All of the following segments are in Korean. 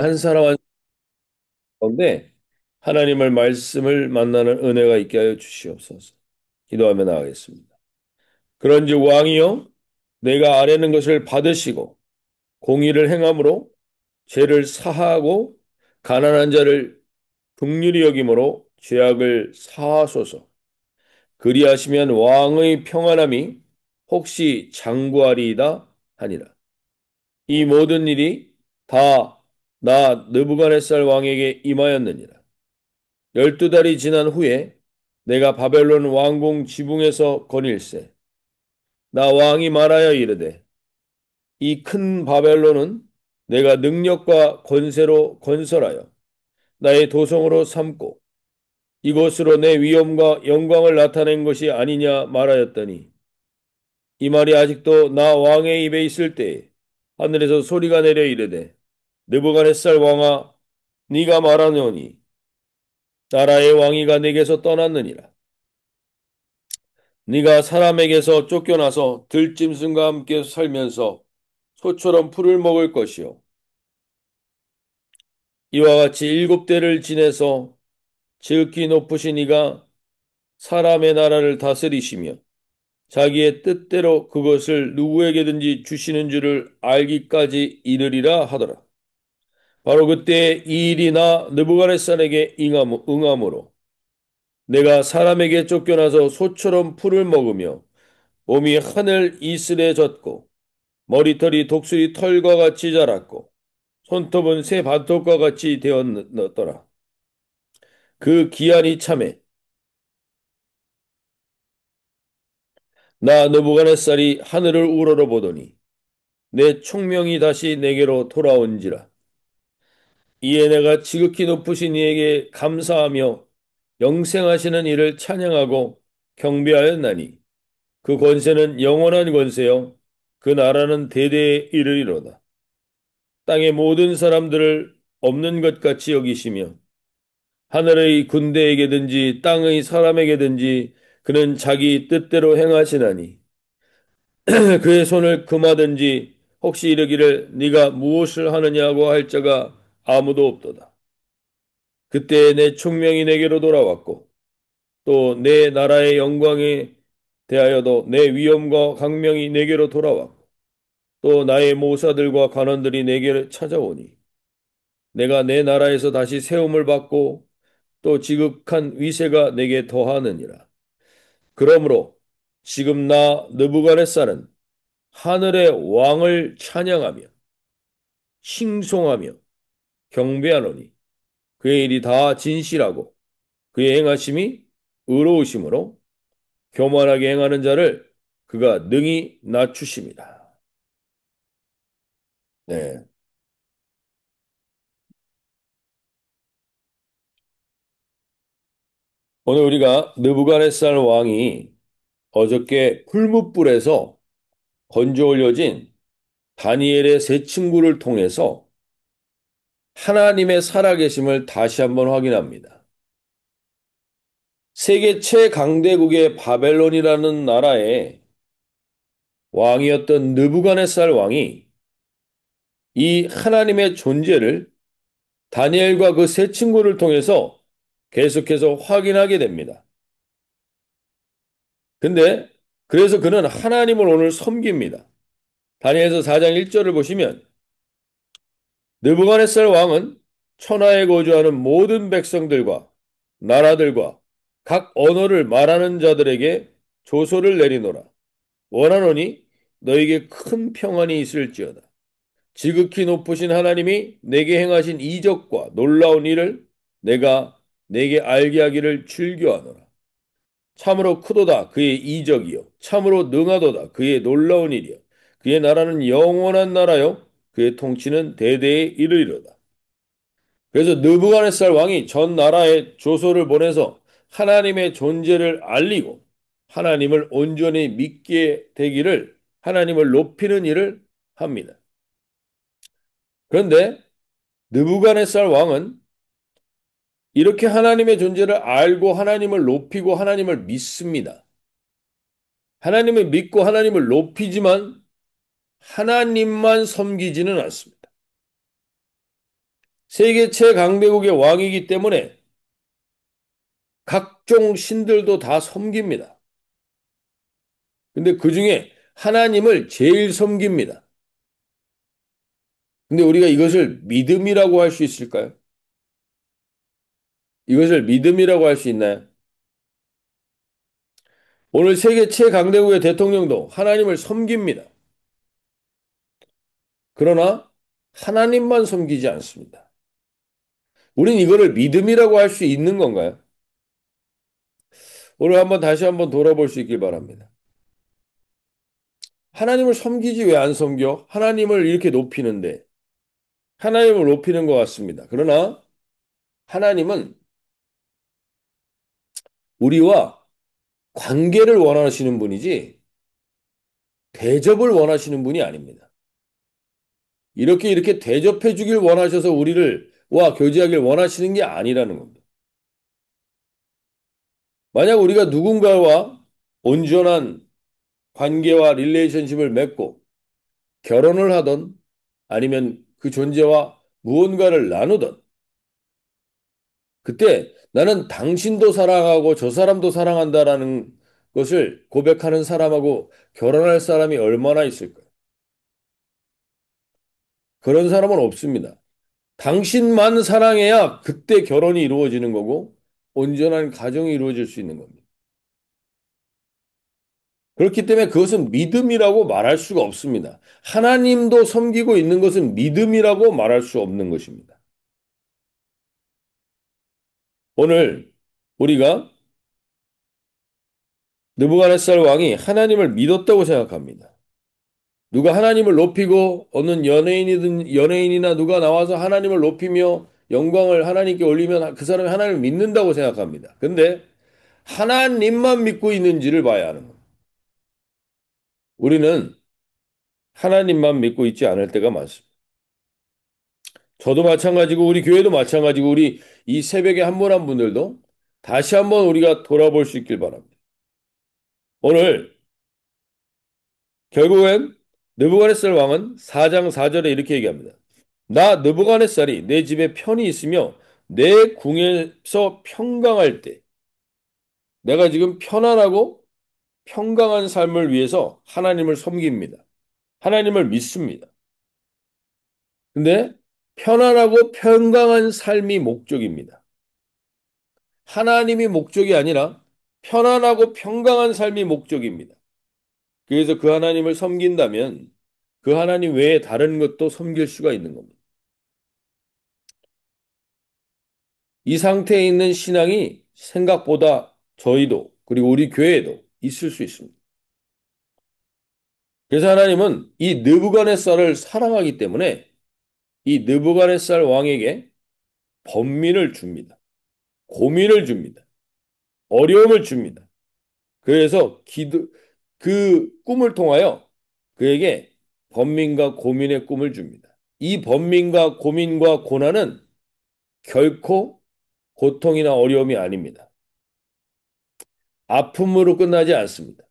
한 사람 한 가운데 하나님의 말씀을 만나는 은혜가 있게 하여 주시옵소서. 기도하며 나가겠습니다. 그런즉 왕이여 내가 아뢰는 것을 받으시고 공의를 행함으로 죄를 사하고 가난한 자를 긍휼히 여김으로 죄악을 사하소서. 그리하시면 왕의 평안함이 혹시 장구하리이다 하니라. 이 모든 일이 다 나 느부갓네살 왕에게 임하였느니라. 12달이 지난 후에 내가 바벨론 왕궁 지붕에서 거닐세. 나 왕이 말하여 이르되 이 큰 바벨론은 내가 능력과 권세로 건설하여 나의 도성으로 삼고 이곳으로 내 위엄과 영광을 나타낸 것이 아니냐 말하였더니 이 말이 아직도 나 왕의 입에 있을 때에 하늘에서 소리가 내려 이르되 느부갓네살 왕아 네가 말하노니 나라의 왕위가 내게서 떠났느니라. 네가 사람에게서 쫓겨나서 들짐승과 함께 살면서 소처럼 풀을 먹을 것이요. 이와 같이 7대를 지내서 지극히 높으신 이가 사람의 나라를 다스리시며 자기의 뜻대로 그것을 누구에게든지 주시는 줄을 알기까지 이르리라 하더라. 바로 그때 이 일이 나 느부갓네살에게 응함으로 내가 사람에게 쫓겨나서 소처럼 풀을 먹으며 몸이 하늘 이슬에 젖고 머리털이 독수리 털과 같이 자랐고 손톱은 새 발톱과 같이 되었더라. 그 기한이 참에 나 느부갓네살이 하늘을 우러러 보더니 내 총명이 다시 내게로 돌아온지라. 이에 내가 지극히 높으신 이에게 감사하며 영생하시는 이를 찬양하고 경배하였나니 그 권세는 영원한 권세요 그 나라는 대대에 이르리로다. 땅의 모든 사람들을 없는 것 같이 여기시며 하늘의 군대에게든지 땅의 사람에게든지 그는 자기 뜻대로 행하시나니 그의 손을 금하든지 혹시 이르기를 네가 무엇을 하느냐고 할 자가 아무도 없도다. 그때 내 총명이 내게로 돌아왔고 또 내 나라의 영광에 대하여도 내 위엄과 강명이 내게로 돌아왔고 또 나의 모사들과 관원들이 내게 찾아오니 내가 내 나라에서 다시 세움을 받고 또 지극한 위세가 내게 더하느니라. 그러므로 지금 나 느부갓네살은 하늘의 왕을 찬양하며 칭송하며 경배하노니 그의 일이 다 진실하고 그의 행하심이 의로우심으로 교만하게 행하는 자를 그가 능히 낮추십니다. 네. 오늘 우리가 느부갓네살 왕이 어저께 풀무불에서 건져 올려진 다니엘의 세 친구를 통해서 하나님의 살아계심을 다시 한번 확인합니다. 세계 최강대국의 바벨론이라는 나라의 왕이었던 느부갓네살 왕이 이 하나님의 존재를 다니엘과 그 세 친구를 통해서 계속해서 확인하게 됩니다. 근데 그래서 그는 하나님을 오늘 섬깁니다. 다니엘서 4장 1절을 보시면 느부갓네살 왕은 천하에 거주하는 모든 백성들과 나라들과 각 언어를 말하는 자들에게 조소를 내리노라. 원하노니 너에게 큰 평안이 있을지어다. 지극히 높으신 하나님이 내게 행하신 이적과 놀라운 일을 내가 내게 알게 하기를 즐겨하노라. 참으로 크도다 그의 이적이요 참으로 능하도다 그의 놀라운 일이요 그의 나라는 영원한 나라요 그의 통치는 대대에 이르리로다. 그래서 느부갓네살 왕이 전 나라에 조소를 보내서 하나님의 존재를 알리고 하나님을 온전히 믿게 되기를 하나님을 높이는 일을 합니다. 그런데 느부갓네살 왕은 이렇게 하나님의 존재를 알고 하나님을 높이고 하나님을 믿습니다. 하나님을 믿고 하나님을 높이지만 하나님만 섬기지는 않습니다. 세계 최강대국의 왕이기 때문에 각종 신들도 다 섬깁니다. 근데 그 중에 하나님을 제일 섬깁니다. 근데 우리가 이것을 믿음이라고 할 수 있을까요? 이것을 믿음이라고 할 수 있나요? 오늘 세계 최강대국의 대통령도 하나님을 섬깁니다. 그러나 하나님만 섬기지 않습니다. 우린 이거를 믿음이라고 할 수 있는 건가요? 오늘 다시 한번 돌아볼 수 있길 바랍니다. 하나님을 섬기지 왜 안 섬겨? 하나님을 이렇게 높이는데 하나님을 높이는 것 같습니다. 그러나 하나님은 우리와 관계를 원하시는 분이지 대접을 원하시는 분이 아닙니다. 이렇게 대접해 주길 원하셔서 우리를 와 교제하길 원하시는 게 아니라는 겁니다. 만약 우리가 누군가와 온전한 관계와 릴레이션십을 맺고 결혼을 하던 아니면 그 존재와 무언가를 나누던 그때 나는 당신도 사랑하고 저 사람도 사랑한다라는 것을 고백하는 사람하고 결혼할 사람이 얼마나 있을까요? 그런 사람은 없습니다. 당신만 사랑해야 그때 결혼이 이루어지는 거고 온전한 가정이 이루어질 수 있는 겁니다. 그렇기 때문에 그것은 믿음이라고 말할 수가 없습니다. 하나님도 섬기고 있는 것은 믿음이라고 말할 수 없는 것입니다. 오늘 우리가 느부갓네살 왕이 하나님을 믿었다고 생각합니다. 누가 하나님을 높이고 어느 연예인이나 누가 나와서 하나님을 높이며 영광을 하나님께 올리면 그 사람이 하나님을 믿는다고 생각합니다. 근데 하나님만 믿고 있는지를 봐야 하는 겁니다. 우리는 하나님만 믿고 있지 않을 때가 많습니다. 저도 마찬가지고 우리 교회도 마찬가지고 우리 이 새벽에 한 분 한 분들도 다시 한번 우리가 돌아볼 수 있길 바랍니다. 오늘 결국엔 느부갓네살 왕은 4장 4절에 이렇게 얘기합니다. 나 느부갓네살이 내 집에 편히 있으며 내 궁에서 평강할 때 내가 지금 편안하고 평강한 삶을 위해서 하나님을 섬깁니다. 하나님을 믿습니다. 근데 편안하고 평강한 삶이 목적입니다. 하나님이 목적이 아니라 편안하고 평강한 삶이 목적입니다. 그래서 그 하나님을 섬긴다면 그 하나님 외에 다른 것도 섬길 수가 있는 겁니다. 이 상태에 있는 신앙이 생각보다 저희도 그리고 우리 교회에도 있을 수 있습니다. 그래서 하나님은 이 느부갓네살을 사랑하기 때문에 이 느부갓네살 왕에게 번민을 줍니다. 고민을 줍니다. 어려움을 줍니다. 그래서 그 꿈을 통하여 그에게 번민과 고민의 꿈을 줍니다. 이 번민과 고민과 고난은 결코 고통이나 어려움이 아닙니다. 아픔으로 끝나지 않습니다.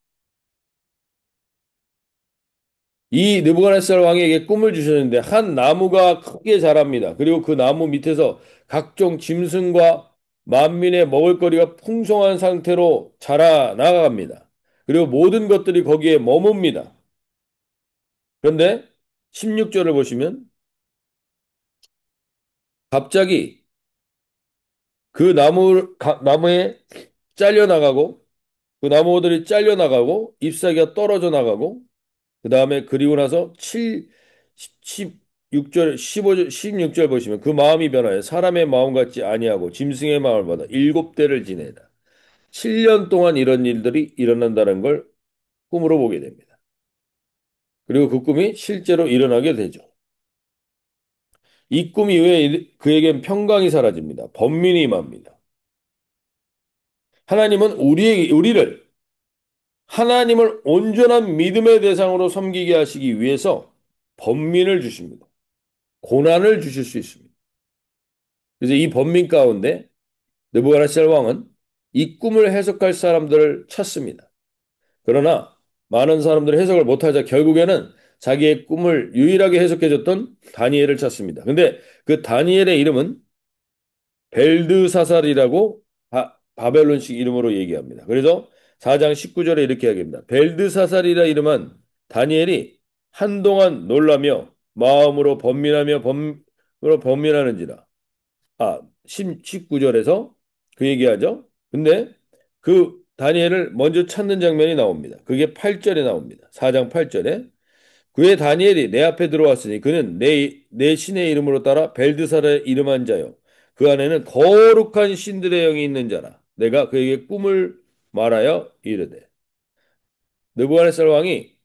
이 느부갓네살 왕에게 꿈을 주셨는데 한 나무가 크게 자랍니다. 그리고 그 나무 밑에서 각종 짐승과 만민의 먹을거리가 풍성한 상태로 자라나갑니다. 그리고 모든 것들이 거기에 머뭅니다. 그런데 16절을 보시면 갑자기 그 나무에 잘려나가고 그 나무들이 잘려나가고 잎사귀가 떨어져 나가고 그 다음에 그리고 나서 16절, 15절, 16절 보시면 그 마음이 변하여 사람의 마음 같지 아니하고 짐승의 마음을 받아 7대를 지내다. 7년 동안 이런 일들이 일어난다는 걸 꿈으로 보게 됩니다. 그리고 그 꿈이 실제로 일어나게 되죠. 이 꿈 이후에 그에겐 평강이 사라집니다. 번민이 임합니다. 하나님은 우리를 하나님을 온전한 믿음의 대상으로 섬기게 하시기 위해서 번민을 주십니다. 고난을 주실 수 있습니다. 그래서 이 번민 가운데 느부갓네살 왕은 이 꿈을 해석할 사람들을 찾습니다. 그러나 많은 사람들이 해석을 못하자 결국에는 자기의 꿈을 유일하게 해석해줬던 다니엘을 찾습니다. 근데 그 다니엘의 이름은 벨드사살이라고 바벨론식 이름으로 얘기합니다. 그래서 4장 19절에 이렇게 이야기합니다. 벨드사살이라 이름은 다니엘이 한동안 놀라며 마음으로 번민하는지라. 19절에서 그 얘기하죠. 근데 그 다니엘을 먼저 찾는 장면이 나옵니다. 그게 8절에 나옵니다. 4장 8절에 그의 다니엘이 내 앞에 들어왔으니 그는 내 신의 이름으로 따라 벨드사의 이름한 자요. 그 안에는 거룩한 신들의 영이 있는 자라. 내가 그에게 꿈을 말하여 이르되. 느부갓네살 왕이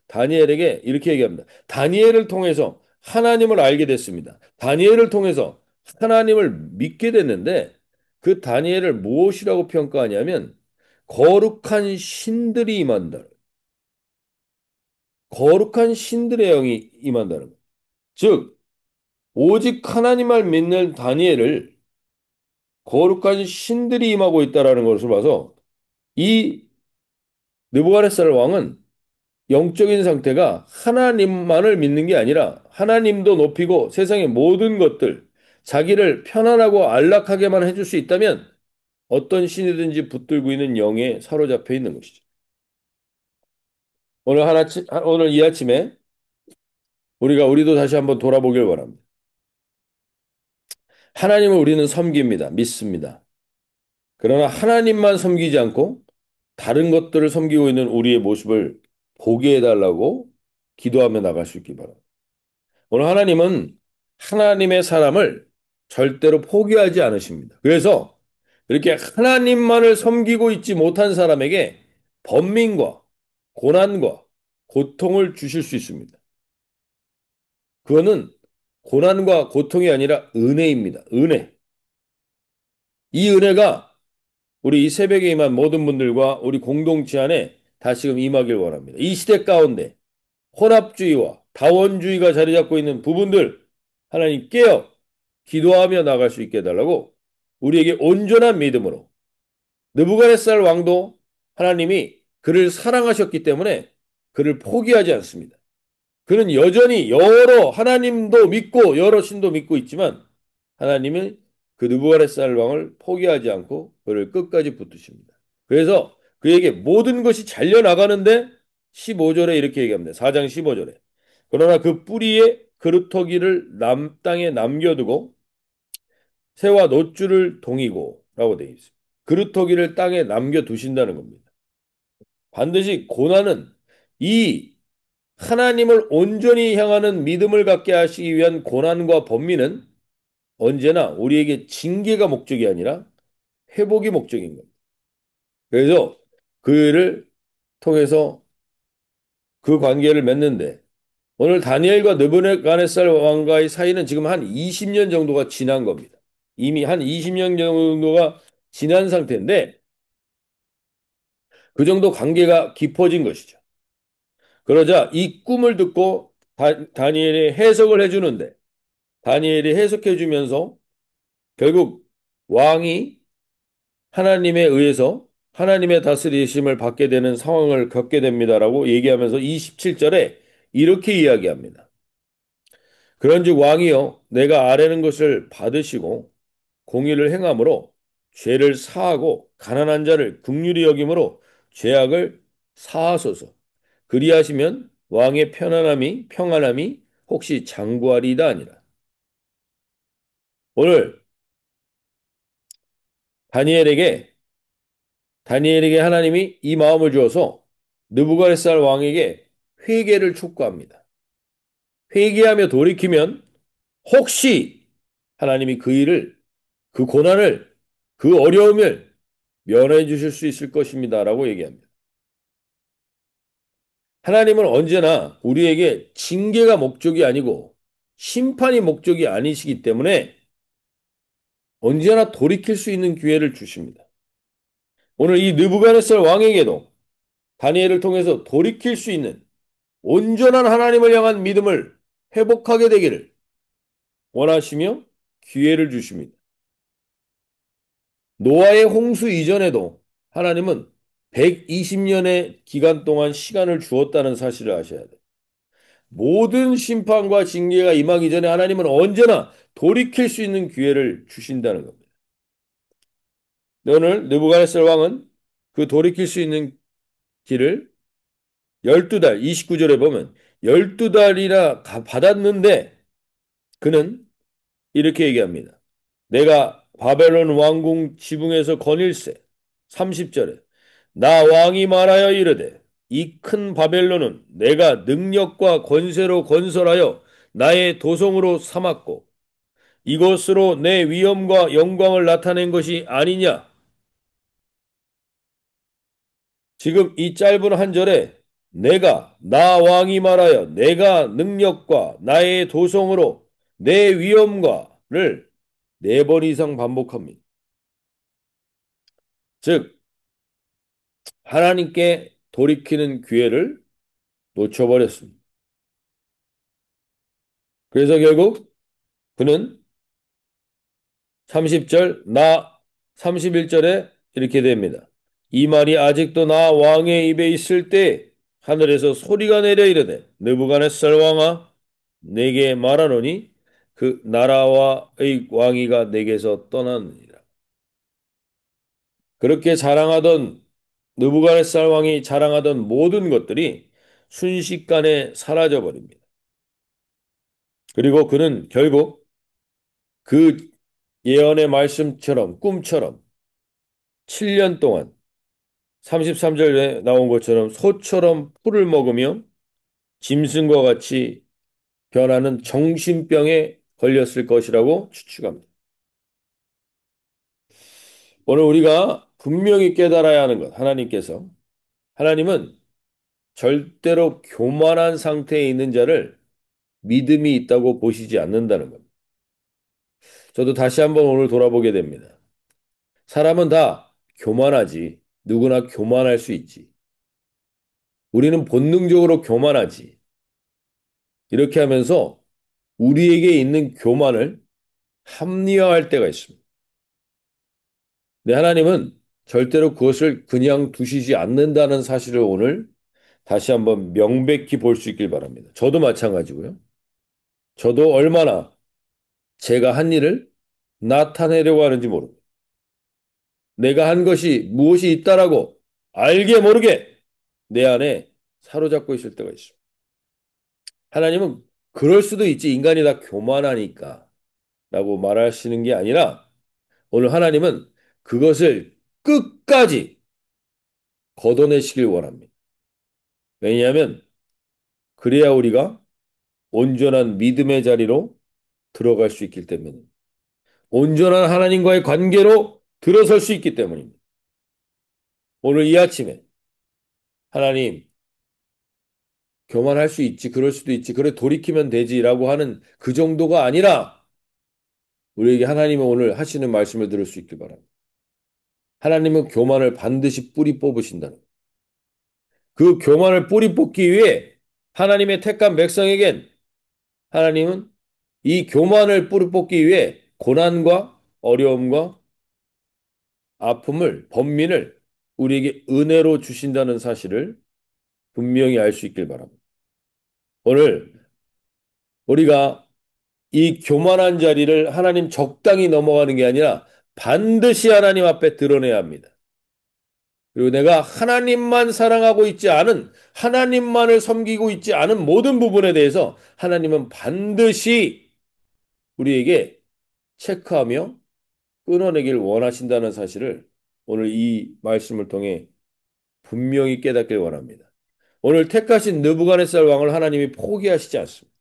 다니엘에게 이렇게 얘기합니다. 다니엘을 통해서 하나님을 알게 됐습니다. 다니엘을 통해서 하나님을 믿게 됐는데 그 다니엘을 무엇이라고 평가하냐면 거룩한 신들이 임한다. 거룩한 신들의 영이 임한다는 것. 즉 오직 하나님을 믿는 다니엘을 거룩한 신들이 임하고 있다라는 것을 봐서 이 느부갓네살 왕은 영적인 상태가 하나님만을 믿는 게 아니라 하나님도 높이고 세상의 모든 것들 자기를 편안하고 안락하게만 해줄 수 있다면 어떤 신이든지 붙들고 있는 영에 사로잡혀 있는 것이죠. 오늘 이 아침에 우리도 다시 한번 돌아보길 바랍니다. 하나님을 우리는 섬깁니다. 믿습니다. 그러나 하나님만 섬기지 않고 다른 것들을 섬기고 있는 우리의 모습을 보게 해달라고 기도하며 나갈 수 있기 바랍니다. 오늘 하나님은 하나님의 사람을 절대로 포기하지 않으십니다. 그래서 이렇게 하나님만을 섬기고 있지 못한 사람에게 번민과 고난과 고통을 주실 수 있습니다. 그거는 고난과 고통이 아니라 은혜입니다. 은혜. 이 은혜가 우리 이 새벽에 임한 모든 분들과 우리 공동체 안에 다시금 임하길 원합니다. 이 시대 가운데 혼합주의와 다원주의가 자리 잡고 있는 부분들 하나님 깨어 기도하며 나갈 수 있게 해달라고 우리에게 온전한 믿음으로 느부갓네살 왕도 하나님이 그를 사랑하셨기 때문에 그를 포기하지 않습니다. 그는 여전히 여러 하나님도 믿고 여러 신도 믿고 있지만 하나님은 그 느부갓네살 왕을 포기하지 않고 그를 끝까지 붙드십니다. 그래서 그에게 모든 것이 잘려 나가는데 15절에 이렇게 얘기합니다. 4장 15절에. 그러나 그 뿌리에 그루터기를 땅에 남겨두고 새와 노줄을 동이고 라고 되어 있습니다. 그루터기를 땅에 남겨두신다는 겁니다. 반드시 고난은 이 하나님을 온전히 향하는 믿음을 갖게 하시기 위한 고난과 번민은 언제나 우리에게 징계가 목적이 아니라 회복이 목적인 겁니다. 그래서 그를 통해서 그 관계를 맺는데 오늘 다니엘과 느부갓네살 왕과의 사이는 지금 한 20년 정도가 지난 겁니다. 이미 한 20년 정도가 지난 상태인데 그 정도 관계가 깊어진 것이죠. 그러자 이 꿈을 듣고 다니엘이 해석을 해주는데 다니엘이 해석해주면서 결국 왕이 하나님에 의해서 하나님의 다스리심을 받게 되는 상황을 겪게 됩니다라고 얘기하면서 27절에 이렇게 이야기합니다. 그런즉 왕이여 내가 아뢰는 것을 받으시고 공의를 행함으로 죄를 사하고 가난한 자를 긍휼히 여김으로 죄악을 사하소서. 그리하시면 왕의 평안함이 혹시 장구하리이다 아니라. 오늘 다니엘에게 하나님이 이 마음을 주어서 느부갓네살 왕에게 회개를 촉구합니다. 회개하며 돌이키면 혹시 하나님이 그 일을, 그 고난을, 그 어려움을 면해 주실 수 있을 것입니다라고 얘기합니다. 하나님은 언제나 우리에게 징계가 목적이 아니고 심판이 목적이 아니시기 때문에 언제나 돌이킬 수 있는 기회를 주십니다. 오늘 이 느부갓네살 왕에게도 다니엘을 통해서 돌이킬 수 있는 온전한 하나님을 향한 믿음을 회복하게 되기를 원하시며 기회를 주십니다. 노아의 홍수 이전에도 하나님은 120년의 기간 동안 시간을 주었다는 사실을 아셔야 돼요. 모든 심판과 징계가 임하기 전에 하나님은 언제나 돌이킬 수 있는 기회를 주신다는 겁니다. 오늘 느부갓네살 왕은 그 돌이킬 수 있는 길을 12달, 29절에 보면 12달이나 받았는데 그는 이렇게 얘기합니다. 내가 바벨론 왕궁 지붕에서 거닐세. 30절에 나 왕이 말하여 이르되 이 큰 바벨론은 내가 능력과 권세로 건설하여 나의 도성으로 삼았고 이것으로 내 위엄과 영광을 나타낸 것이 아니냐. 지금 이 짧은 한 절에 나 왕이 말하여 내가 능력과 나의 도성으로 내 위엄과를 4번 이상 반복합니다. 즉 하나님께 돌이키는 기회를 놓쳐버렸습니다. 그래서 결국 그는 30절, 31절에 이렇게 됩니다. 이 말이 아직도 나 왕의 입에 있을 때 하늘에서 소리가 내려 이르되 느부갓네살 왕아 내게 말하노니 그 나라와의 왕위가 내게서 떠나느니라. 그렇게 자랑하던 느부갓네살 왕이 자랑하던 모든 것들이 순식간에 사라져 버립니다. 그리고 그는 결국 그 예언의 말씀처럼 꿈처럼 7년 동안 33절에 나온 것처럼 소처럼 풀을 먹으며 짐승과 같이 변하는 정신병에 걸렸을 것이라고 추측합니다. 오늘 우리가 분명히 깨달아야 하는 것, 하나님은 절대로 교만한 상태에 있는 자를 믿음이 있다고 보시지 않는다는 겁니다. 저도 다시 한번 오늘 돌아보게 됩니다. 사람은 다 교만하지. 누구나 교만할 수 있지. 우리는 본능적으로 교만하지. 이렇게 하면서 우리에게 있는 교만을 합리화할 때가 있습니다. 근데 하나님은 절대로 그것을 그냥 두시지 않는다는 사실을 오늘 다시 한번 명백히 볼 수 있길 바랍니다. 저도 마찬가지고요. 저도 얼마나 제가 한 일을 나타내려고 하는지 모릅니다. 내가 한 것이 무엇이 있다라고 알게 모르게 내 안에 사로잡고 있을 때가 있습니다. 하나님은 그럴 수도 있지. 인간이 다 교만하니까 라고 말하시는 게 아니라 오늘 하나님은 그것을 끝까지 걷어내시길 원합니다. 왜냐하면 그래야 우리가 온전한 믿음의 자리로 들어갈 수 있기 때문입니다. 온전한 하나님과의 관계로 들어설 수 있기 때문입니다. 오늘 이 아침에 하나님 교만할 수 있지, 그럴 수도 있지, 그래 돌이키면 되지라고 하는 그 정도가 아니라 우리에게 하나님은 오늘 하시는 말씀을 들을 수 있길 바랍니다. 하나님은 교만을 반드시 뿌리 뽑으신다는 거예요. 그 교만을 뿌리 뽑기 위해 하나님의 택한 백성에겐 하나님은 이 교만을 뿌리 뽑기 위해 고난과 어려움과 아픔을, 번민을 우리에게 은혜로 주신다는 사실을 분명히 알 수 있길 바랍니다. 오늘 우리가 이 교만한 자리를 하나님 적당히 넘어가는 게 아니라 반드시 하나님 앞에 드러내야 합니다. 그리고 내가 하나님만 사랑하고 있지 않은, 하나님만을 섬기고 있지 않은 모든 부분에 대해서 하나님은 반드시 우리에게 체크하며 끊어내길 원하신다는 사실을 오늘 이 말씀을 통해 분명히 깨닫길 원합니다. 오늘 택하신 느부갓네살 왕을 하나님이 포기하시지 않습니다.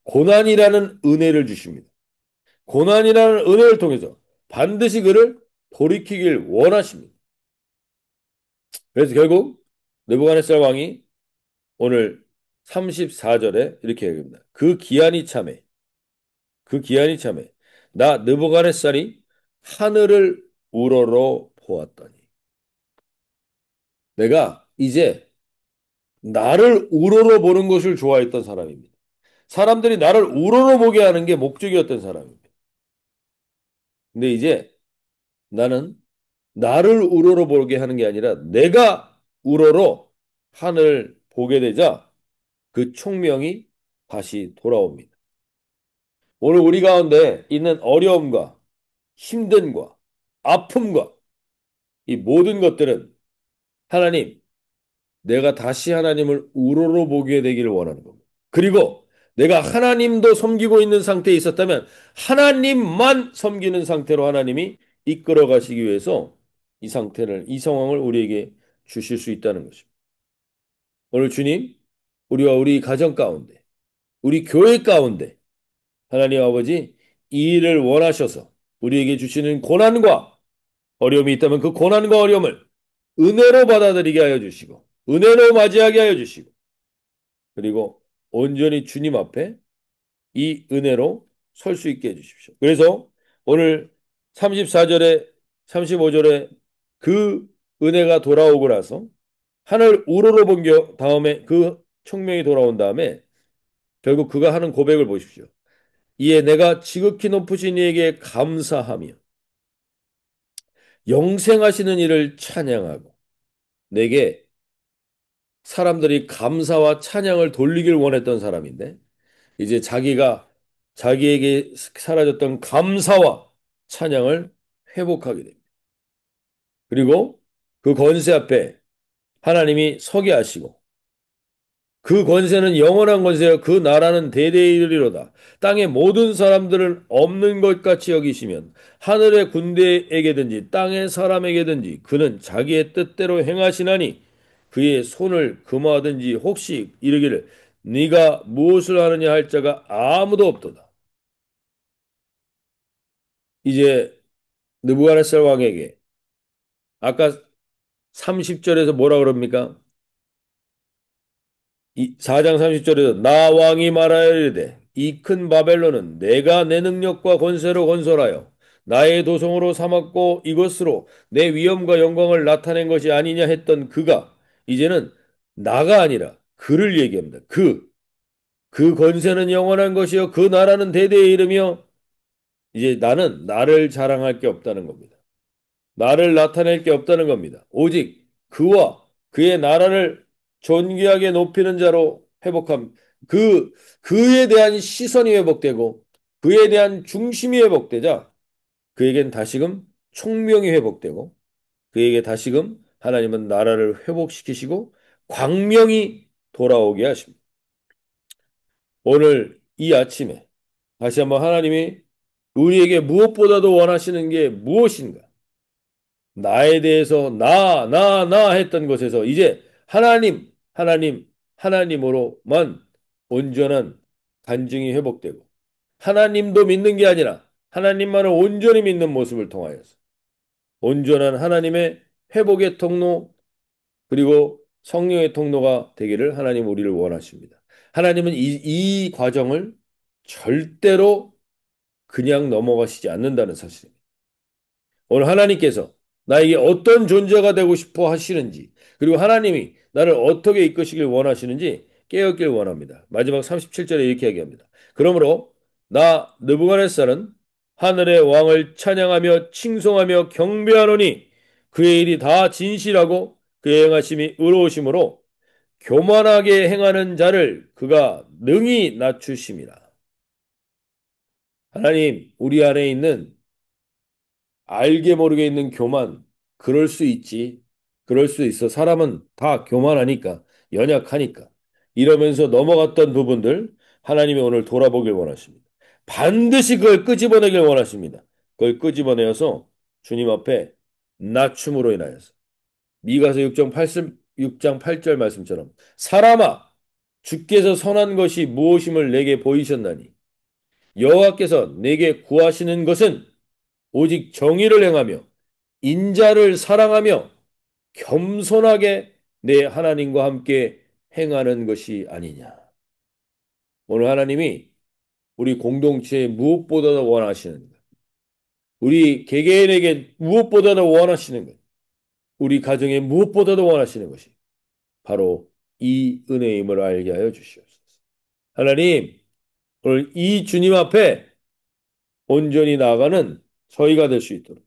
고난이라는 은혜를 주십니다. 고난이라는 은혜를 통해서 반드시 그를 돌이키길 원하십니다. 그래서 결국 느부갓네살 왕이 오늘 34절에 이렇게 얘기합니다. 그 기한이 참에 나 느부갓네살이 하늘을 우러러 보았더니 내가 이제 나를 우러러 보는 것을 좋아했던 사람입니다. 사람들이 나를 우러러 보게 하는 게 목적이었던 사람입니다. 근데 이제 나는 나를 우러러 보게 하는 게 아니라 내가 우러러 하늘을 보게 되자 그 총명이 다시 돌아옵니다. 오늘 우리 가운데 있는 어려움과 힘듦과 아픔과 이 모든 것들은 하나님, 내가 다시 하나님을 우러러 보게 되기를 원하는 겁니다. 그리고 내가 하나님도 섬기고 있는 상태에 있었다면 하나님만 섬기는 상태로 하나님이 이끌어 가시기 위해서 이 상태를, 이 상황을 우리에게 주실 수 있다는 것입니다. 오늘 주님, 우리와 우리 가정 가운데, 우리 교회 가운데 하나님 아버지 이 일을 원하셔서 우리에게 주시는 고난과 어려움이 있다면 그 고난과 어려움을 은혜로 받아들이게 하여 주시고 은혜로 맞이하게 하여 주시고 그리고 온전히 주님 앞에 이 은혜로 설 수 있게 해주십시오. 그래서 오늘 34절에 35절에 그 은혜가 돌아오고 나서 하늘 우러러 본 다음에 그 총명이 돌아온 다음에 결국 그가 하는 고백을 보십시오. 이에 내가 지극히 높으신 이에게 감사하며 영생하시는 이를 찬양하고 내게 사람들이 감사와 찬양을 돌리길 원했던 사람인데 이제 자기가 자기에게 사라졌던 감사와 찬양을 회복하게 됩니다. 그리고 그 권세 앞에 하나님이 서게 하시고 그 권세는 영원한 권세여 그 나라는 대대에 이르리로다. 땅의 모든 사람들을 없는 것 같이 여기시면 하늘의 군대에게든지 땅의 사람에게든지 그는 자기의 뜻대로 행하시나니 그의 손을 금하든지 혹시 이르기를 네가 무엇을 하느냐 할 자가 아무도 없도다. 이제 느부갓네살 왕에게 아까 30절에서 뭐라 그럽니까? 4장 30절에서 나 왕이 말하여 이르되 이 큰 바벨론은 내가 내 능력과 권세로 건설하여 나의 도성으로 삼았고 이것으로 내 위엄과 영광을 나타낸 것이 아니냐 했던 그가 이제는 나가 아니라 그를 얘기합니다. 그 권세는 영원한 것이요 그 나라는 대대에 이르며 이제 나는 나를 자랑할 게 없다는 겁니다. 나를 나타낼 게 없다는 겁니다. 오직 그와 그의 나라를 존귀하게 높이는 자로 회복함. 그에 대한 시선이 회복되고 그에 대한 중심이 회복되자 그에겐 다시금 총명이 회복되고 그에게 다시금 하나님은 나라를 회복시키시고 광명이 돌아오게 하십니다. 오늘 이 아침에 다시 한번 하나님이 우리에게 무엇보다도 원하시는 게 무엇인가? 나에 대해서 나 했던 것에서 이제 하나님으로만 온전한 간증이 회복되고 하나님도 믿는 게 아니라 하나님만을 온전히 믿는 모습을 통하여서 온전한 하나님의 회복의 통로 그리고 성령의 통로가 되기를 하나님 우리를 원하십니다. 하나님은 이 과정을 절대로 그냥 넘어가시지 않는다는 사실입니다. 오늘 하나님께서 나에게 어떤 존재가 되고 싶어 하시는지, 그리고 하나님이 나를 어떻게 이끄시길 원하시는지 깨닫길 원합니다. 마지막 37절에 이렇게 얘기합니다. 그러므로 나 느부갓네살은 하늘의 왕을 찬양하며 칭송하며 경배하노니 그의 일이 다 진실하고 그의 행하심이 의로우심으로 교만하게 행하는 자를 그가 능히 낮추심이라. 하나님, 우리 안에 있는 알게 모르게 있는 교만, 그럴 수 있지. 그럴 수 있어. 사람은 다 교만하니까, 연약하니까. 이러면서 넘어갔던 부분들, 하나님이 오늘 돌아보길 원하십니다. 반드시 그걸 끄집어내길 원하십니다. 그걸 끄집어내어서 주님 앞에 낮춤으로 인하여서. 미가서 6장 8절 말씀처럼 사람아 주께서 선한 것이 무엇임을 내게 보이셨나니 여호와께서 내게 구하시는 것은 오직 정의를 행하며 인자를 사랑하며 겸손하게 내 하나님과 함께 행하는 것이 아니냐. 오늘 하나님이 우리 공동체에 무엇보다도 원하시는 것, 우리 개개인에게 무엇보다도 원하시는 것, 우리 가정에 무엇보다도 원하시는 것이 바로 이 은혜임을 알게 하여 주시옵소서. 하나님, 오늘 이 주님 앞에 온전히 나아가는 저희가 될 수 있도록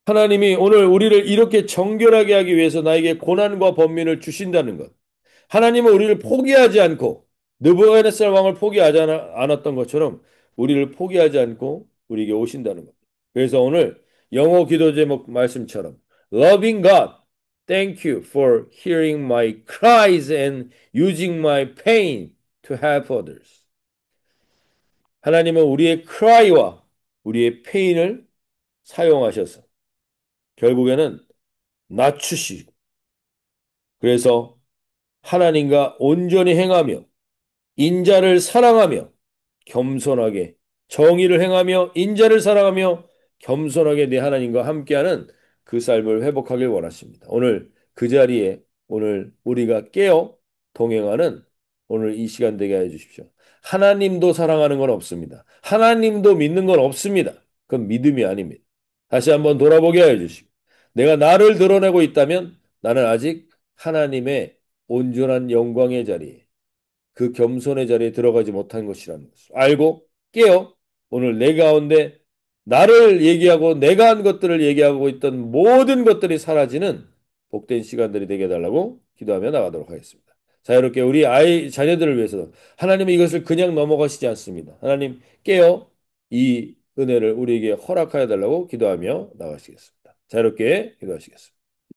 하나님이 오늘 우리를 이렇게 정결하게 하기 위해서 나에게 고난과 번민을 주신다는 것. 하나님은 우리를 포기하지 않고 느부갓네살 왕을 포기하지 않았던 것처럼 우리를 포기하지 않고 우리에게 오신다는 것. 그래서 오늘 영어 기도 제목 말씀처럼 Loving God, thank you for hearing my cries and using my pain to help others. 하나님은 우리의 cry와 우리의 pain을 사용하셔서 결국에는 낮추시고 그래서 하나님과 온전히 행하며 인자를 사랑하며 겸손하게 정의를 행하며 인자를 사랑하며 겸손하게 내 하나님과 함께하는 그 삶을 회복하길 원하십니다. 오늘 그 자리에 오늘 우리가 깨어 동행하는 오늘 이 시간 되게 해 주십시오. 하나님도 사랑하는 건 없습니다. 하나님도 믿는 건 없습니다. 그건 믿음이 아닙니다. 다시 한번 돌아보게 해 주시고 내가 나를 드러내고 있다면 나는 아직 하나님의 온전한 영광의 자리에 그 겸손의 자리에 들어가지 못한 것이라는 것을 알고 깨어 오늘 내 가운데 나를 얘기하고 내가 한 것들을 얘기하고 있던 모든 것들이 사라지는 복된 시간들이 되게 해달라고 기도하며 나가도록 하겠습니다. 자, 이렇게 우리 아이 자녀들을 위해서도 하나님은 이것을 그냥 넘어가시지 않습니다. 하나님 깨어 이 은혜를 우리에게 허락하여 달라고 기도하며 나가시겠습니다. 자, 이렇게 기도하시겠습니다.